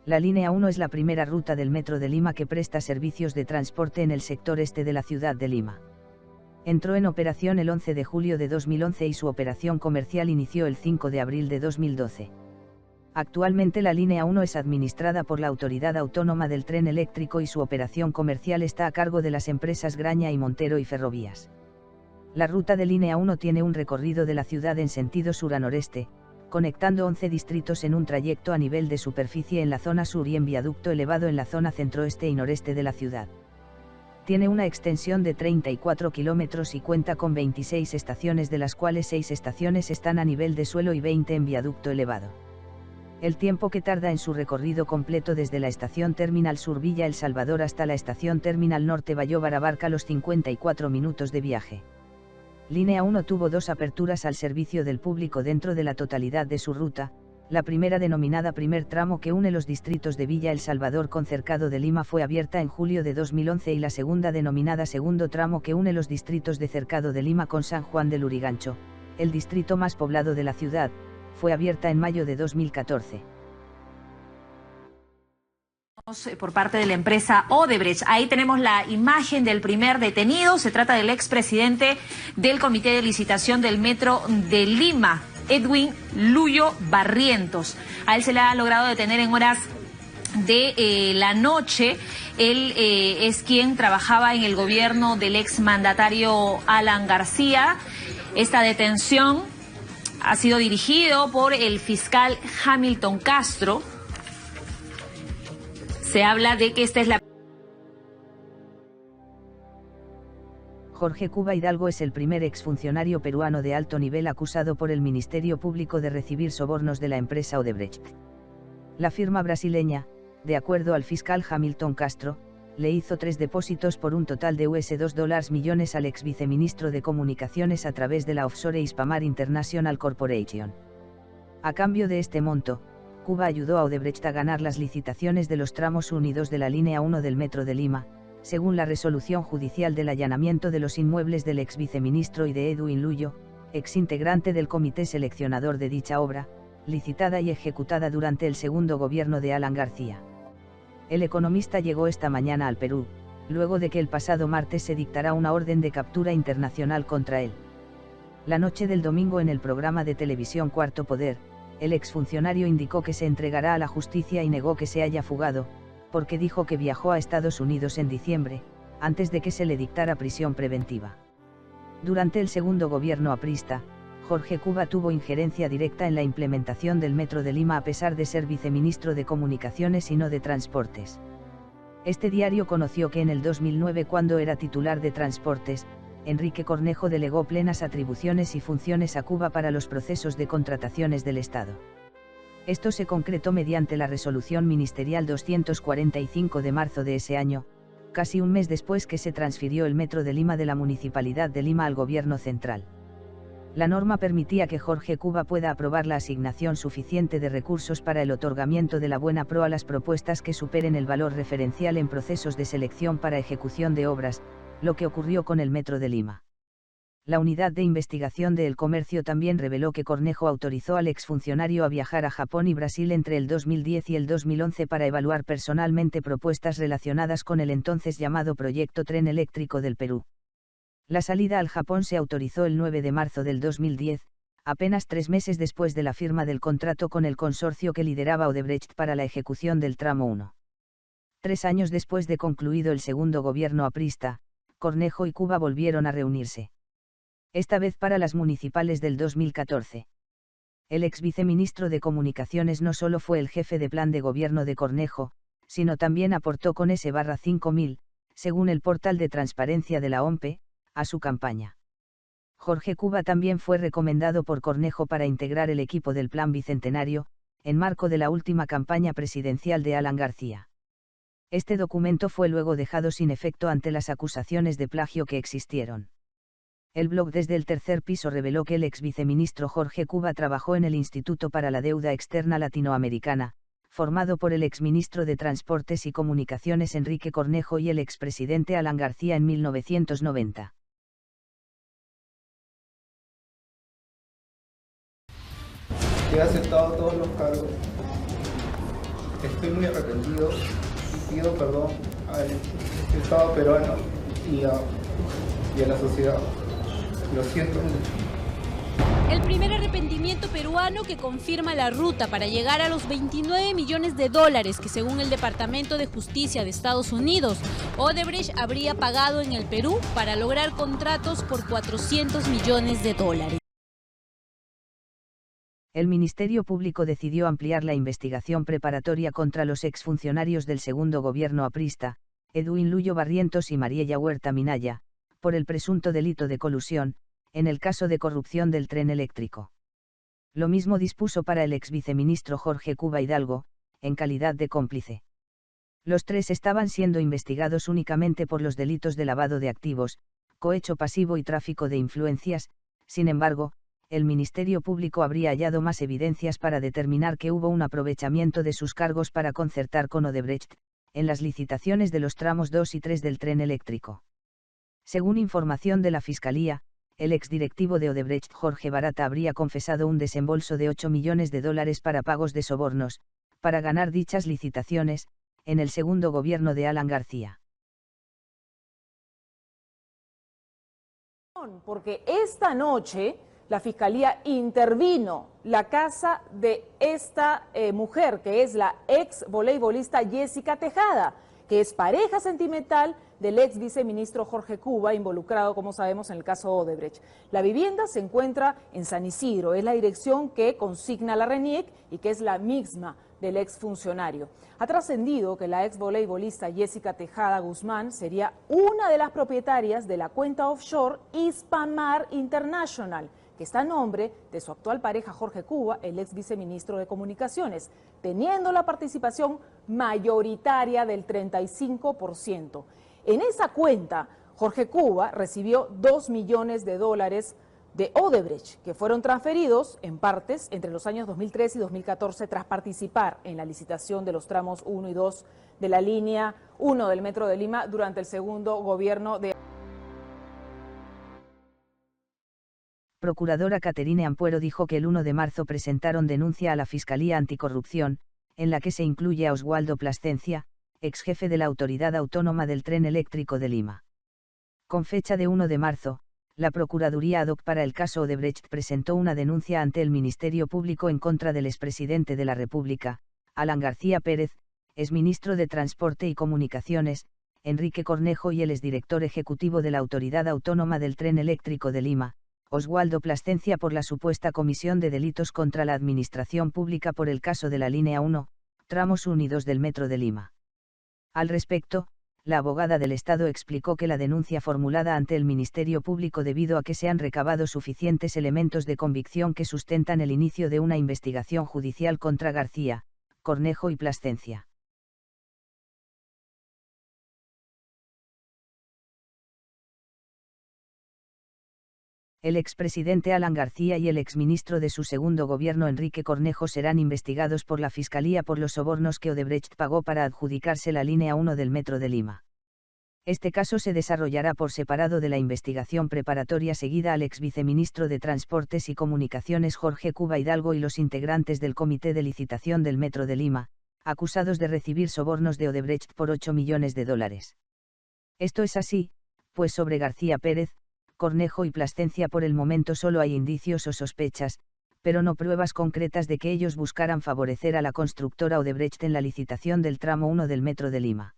La línea 1 es la primera ruta del Metro de Lima que presta servicios de transporte en el sector este de la ciudad de Lima. Entró en operación el 11 de julio de 2011 y su operación comercial inició el 5 de abril de 2012. Actualmente la línea 1 es administrada por la Autoridad Autónoma del Tren Eléctrico y su operación comercial está a cargo de las empresas Graña y Montero y Ferrovías. La ruta de línea 1 tiene un recorrido de la ciudad en sentido sur a noreste, conectando 11 distritos en un trayecto a nivel de superficie en la zona sur y en viaducto elevado en la zona centroeste y noreste de la ciudad. Tiene una extensión de 34 kilómetros y cuenta con 26 estaciones, de las cuales 6 estaciones están a nivel de suelo y 20 en viaducto elevado. El tiempo que tarda en su recorrido completo desde la estación Terminal Sur Villa El Salvador hasta la estación Terminal Norte Bayóvar abarca los 54 minutos de viaje. Línea 1 tuvo 2 aperturas al servicio del público dentro de la totalidad de su ruta, la primera denominada primer tramo que une los distritos de Villa El Salvador con Cercado de Lima fue abierta en julio de 2011 y la segunda denominada segundo tramo que une los distritos de Cercado de Lima con San Juan del Lurigancho, el distrito más poblado de la ciudad, fue abierta en mayo de 2014. Por parte de la empresa Odebrecht. Ahí tenemos la imagen del primer detenido. Se trata del expresidente del Comité de Licitación del Metro de Lima, Edwin Luyo Barrientos. A él se le ha logrado detener en horas de la noche. Él es quien trabajaba en el gobierno del exmandatario Alan García. Esta detención ha sido dirigido por el fiscal Hamilton Castro. Se habla de que esta es la... Jorge Cuba Hidalgo es el primer exfuncionario peruano de alto nivel acusado por el Ministerio Público de recibir sobornos de la empresa Odebrecht. La firma brasileña, de acuerdo al fiscal Hamilton Castro, le hizo 3 depósitos por un total de $2 millones al ex viceministro de Comunicaciones a través de la offshore Hispamar International Corporation. A cambio de este monto, Cuba ayudó a Odebrecht a ganar las licitaciones de los tramos 1 y 2 de la línea 1 del Metro de Lima, según la resolución judicial del allanamiento de los inmuebles del ex viceministro y de Edwin Luyo, ex integrante del comité seleccionador de dicha obra, licitada y ejecutada durante el segundo gobierno de Alan García. El Economista llegó esta mañana al Perú, luego de que el pasado martes se dictara una orden de captura internacional contra él. La noche del domingo en el programa de televisión Cuarto Poder, el exfuncionario indicó que se entregará a la justicia y negó que se haya fugado, porque dijo que viajó a Estados Unidos en diciembre, antes de que se le dictara prisión preventiva. Durante el segundo gobierno aprista, Jorge Cuba tuvo injerencia directa en la implementación del Metro de Lima a pesar de ser viceministro de Comunicaciones y no de Transportes. Este diario conoció que en el 2009, cuando era titular de Transportes, Enrique Cornejo delegó plenas atribuciones y funciones a Cuba para los procesos de contrataciones del Estado. Esto se concretó mediante la resolución ministerial 245 de marzo de ese año, casi un mes después que se transfirió el Metro de Lima de la Municipalidad de Lima al Gobierno Central. La norma permitía que Jorge Cuba pueda aprobar la asignación suficiente de recursos para el otorgamiento de la buena pro a las propuestas que superen el valor referencial en procesos de selección para ejecución de obras, lo que ocurrió con el Metro de Lima. La Unidad de Investigación del Comercio también reveló que Cornejo autorizó al exfuncionario a viajar a Japón y Brasil entre el 2010 y el 2011 para evaluar personalmente propuestas relacionadas con el entonces llamado Proyecto Tren Eléctrico del Perú. La salida al Japón se autorizó el 9 de marzo del 2010, apenas 3 meses después de la firma del contrato con el consorcio que lideraba Odebrecht para la ejecución del tramo 1. 3 años después de concluido el segundo gobierno aprista, Cornejo y Cuba volvieron a reunirse. Esta vez para las municipales del 2014. El ex viceministro de Comunicaciones no solo fue el jefe de plan de gobierno de Cornejo, sino también aportó con S/5000, según el portal de transparencia de la OMPE, a su campaña. Jorge Cuba también fue recomendado por Cornejo para integrar el equipo del Plan Bicentenario, en marco de la última campaña presidencial de Alan García. Este documento fue luego dejado sin efecto ante las acusaciones de plagio que existieron. El blog Desde el Tercer Piso reveló que el ex viceministro Jorge Cuba trabajó en el Instituto para la Deuda Externa Latinoamericana, formado por el exministro de Transportes y Comunicaciones Enrique Cornejo y el expresidente Alan García en 1990. He aceptado todos los cargos. Estoy muy arrepentido y pido perdón al Estado peruano y a la sociedad. Lo siento mucho. El primer arrepentimiento peruano que confirma la ruta para llegar a los 29 millones de dólares que, según el Departamento de Justicia de Estados Unidos, Odebrecht habría pagado en el Perú para lograr contratos por 400 millones de dólares. El Ministerio Público decidió ampliar la investigación preparatoria contra los exfuncionarios del segundo gobierno aprista, Edwin Luyo Barrientos y Mariella Huerta Minaya, por el presunto delito de colusión, en el caso de corrupción del tren eléctrico. Lo mismo dispuso para el ex viceministro Jorge Cuba Hidalgo, en calidad de cómplice. Los tres estaban siendo investigados únicamente por los delitos de lavado de activos, cohecho pasivo y tráfico de influencias. Sin embargo, el Ministerio Público habría hallado más evidencias para determinar que hubo un aprovechamiento de sus cargos para concertar con Odebrecht, en las licitaciones de los tramos 2 y 3 del tren eléctrico. Según información de la Fiscalía, el exdirectivo de Odebrecht Jorge Barata habría confesado un desembolso de 8 millones de dólares para pagos de sobornos, para ganar dichas licitaciones, en el segundo gobierno de Alan García. Porque esta noche la Fiscalía intervino la casa de esta mujer, que es la ex voleibolista Jessica Tejada, que es pareja sentimental del ex viceministro Jorge Cuba, involucrado, como sabemos, en el caso Odebrecht. La vivienda se encuentra en San Isidro, es la dirección que consigna la RENIEC y que es la misma del ex funcionario. Ha trascendido que la ex voleibolista Jessica Tejada Guzmán sería una de las propietarias de la cuenta offshore Hispamar International, que está a nombre de su actual pareja Jorge Cuba, el ex viceministro de Comunicaciones, teniendo la participación mayoritaria del 35%. En esa cuenta, Jorge Cuba recibió 2 millones de dólares de Odebrecht, que fueron transferidos en partes entre los años 2013 y 2014 tras participar en la licitación de los tramos 1 y 2 de la línea 1 del Metro de Lima durante el segundo gobierno de... Procuradora Caterine Ampuero dijo que el 1 de marzo presentaron denuncia a la Fiscalía Anticorrupción, en la que se incluye a Oswaldo Plascencia, ex jefe de la Autoridad Autónoma del Tren Eléctrico de Lima. Con fecha de 1 de marzo, la Procuraduría ad hoc para el caso Odebrecht presentó una denuncia ante el Ministerio Público en contra del expresidente de la República, Alan García Pérez, exministro de Transporte y Comunicaciones, Enrique Cornejo, y el exdirector ejecutivo de la Autoridad Autónoma del Tren Eléctrico de Lima, Oswaldo Plascencia, por la supuesta comisión de delitos contra la administración pública por el caso de la línea 1, tramos 1 y 2 del Metro de Lima. Al respecto, la abogada del Estado explicó que la denuncia formulada ante el Ministerio Público debido a que se han recabado suficientes elementos de convicción que sustentan el inicio de una investigación judicial contra García, Cornejo y Plascencia. El expresidente Alan García y el exministro de su segundo gobierno Enrique Cornejo serán investigados por la Fiscalía por los sobornos que Odebrecht pagó para adjudicarse la línea 1 del Metro de Lima. Este caso se desarrollará por separado de la investigación preparatoria seguida al ex viceministro de Transportes y Comunicaciones Jorge Cuba Hidalgo y los integrantes del Comité de Licitación del Metro de Lima, acusados de recibir sobornos de Odebrecht por 8 millones de dólares. Esto es así, pues sobre García Pérez, Cornejo y Plascencia por el momento solo hay indicios o sospechas, pero no pruebas concretas de que ellos buscaran favorecer a la constructora Odebrecht en la licitación del tramo 1 del Metro de Lima.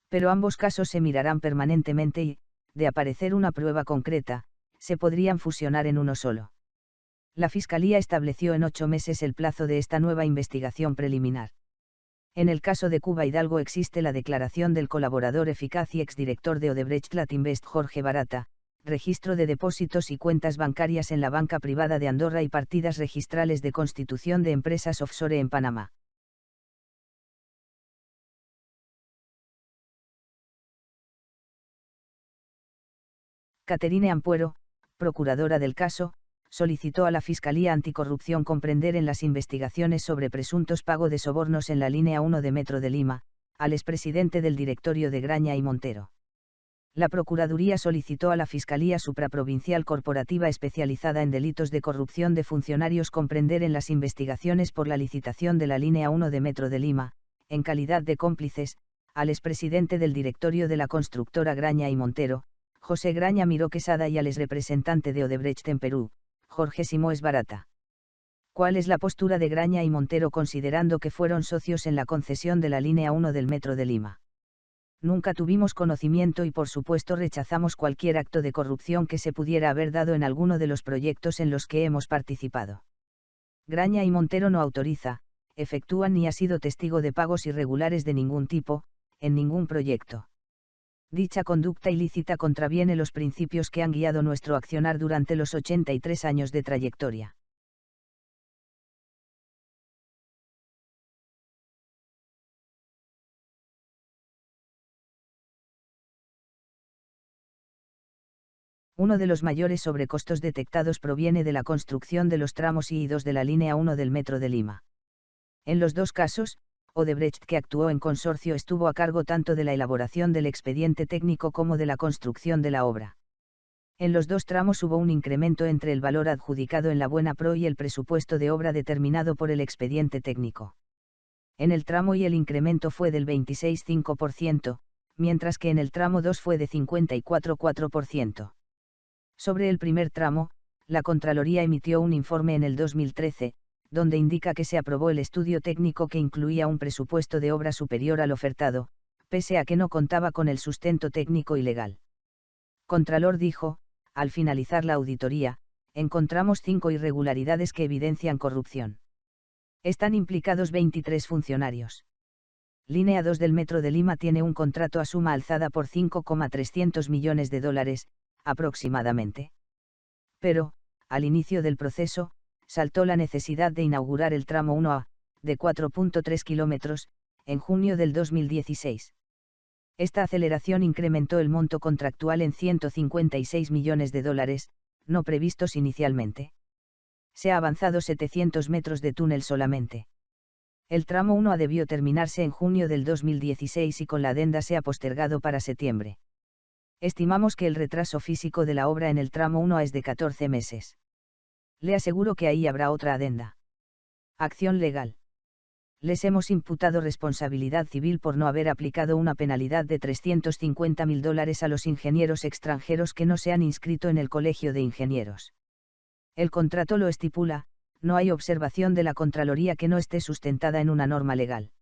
Pero ambos casos se mirarán permanentemente y, de aparecer una prueba concreta, se podrían fusionar en uno solo. La Fiscalía estableció en 8 meses el plazo de esta nueva investigación preliminar. En el caso de Cuba Hidalgo existe la declaración del colaborador eficaz y exdirector de Odebrecht Latinvest Jorge Barata, registro de depósitos y cuentas bancarias en la banca privada de Andorra y partidas registrales de constitución de empresas offshore en Panamá. Caterine Ampuero, procuradora del caso, solicitó a la Fiscalía Anticorrupción comprender en las investigaciones sobre presuntos pago de sobornos en la línea 1 de Metro de Lima, al expresidente del directorio de Graña y Montero. La Procuraduría solicitó a la Fiscalía Supraprovincial Corporativa especializada en delitos de corrupción de funcionarios comprender en las investigaciones por la licitación de la línea 1 de Metro de Lima, en calidad de cómplices, al expresidente del directorio de la constructora Graña y Montero, José Graña Miró Quesada, y al exrepresentante de Odebrecht en Perú, Jorge Simoes Barata. ¿Cuál es la postura de Graña y Montero considerando que fueron socios en la concesión de la línea 1 del Metro de Lima? Nunca tuvimos conocimiento y por supuesto rechazamos cualquier acto de corrupción que se pudiera haber dado en alguno de los proyectos en los que hemos participado. Graña y Montero no autoriza, efectúan ni ha sido testigo de pagos irregulares de ningún tipo, en ningún proyecto. Dicha conducta ilícita contraviene los principios que han guiado nuestro accionar durante los 83 años de trayectoria. Uno de los mayores sobrecostos detectados proviene de la construcción de los tramos I y II de la línea 1 del Metro de Lima. En los dos casos, Odebrecht, que actuó en consorcio, estuvo a cargo tanto de la elaboración del expediente técnico como de la construcción de la obra. En los dos tramos hubo un incremento entre el valor adjudicado en la buena pro y el presupuesto de obra determinado por el expediente técnico. En el tramo I el incremento fue del 26,5%, mientras que en el tramo 2 fue de 54,4%. Sobre el primer tramo, la Contraloría emitió un informe en el 2013, donde indica que se aprobó el estudio técnico que incluía un presupuesto de obra superior al ofertado, pese a que no contaba con el sustento técnico y legal. Contralor dijo: al finalizar la auditoría, encontramos 5 irregularidades que evidencian corrupción. Están implicados 23 funcionarios. Línea 2 del Metro de Lima tiene un contrato a suma alzada por $5,300 millones, aproximadamente. Pero, al inicio del proceso, saltó la necesidad de inaugurar el tramo 1A, de 4,3 kilómetros, en junio del 2016. Esta aceleración incrementó el monto contractual en $156 millones, no previstos inicialmente. Se ha avanzado 700 metros de túnel solamente. El tramo 1A debió terminarse en junio del 2016 y con la adenda se ha postergado para septiembre. Estimamos que el retraso físico de la obra en el tramo 1A es de 14 meses. Le aseguro que ahí habrá otra adenda. Acción legal. Les hemos imputado responsabilidad civil por no haber aplicado una penalidad de $350.000 a los ingenieros extranjeros que no se han inscrito en el Colegio de Ingenieros. El contrato lo estipula, no hay observación de la Contraloría que no esté sustentada en una norma legal.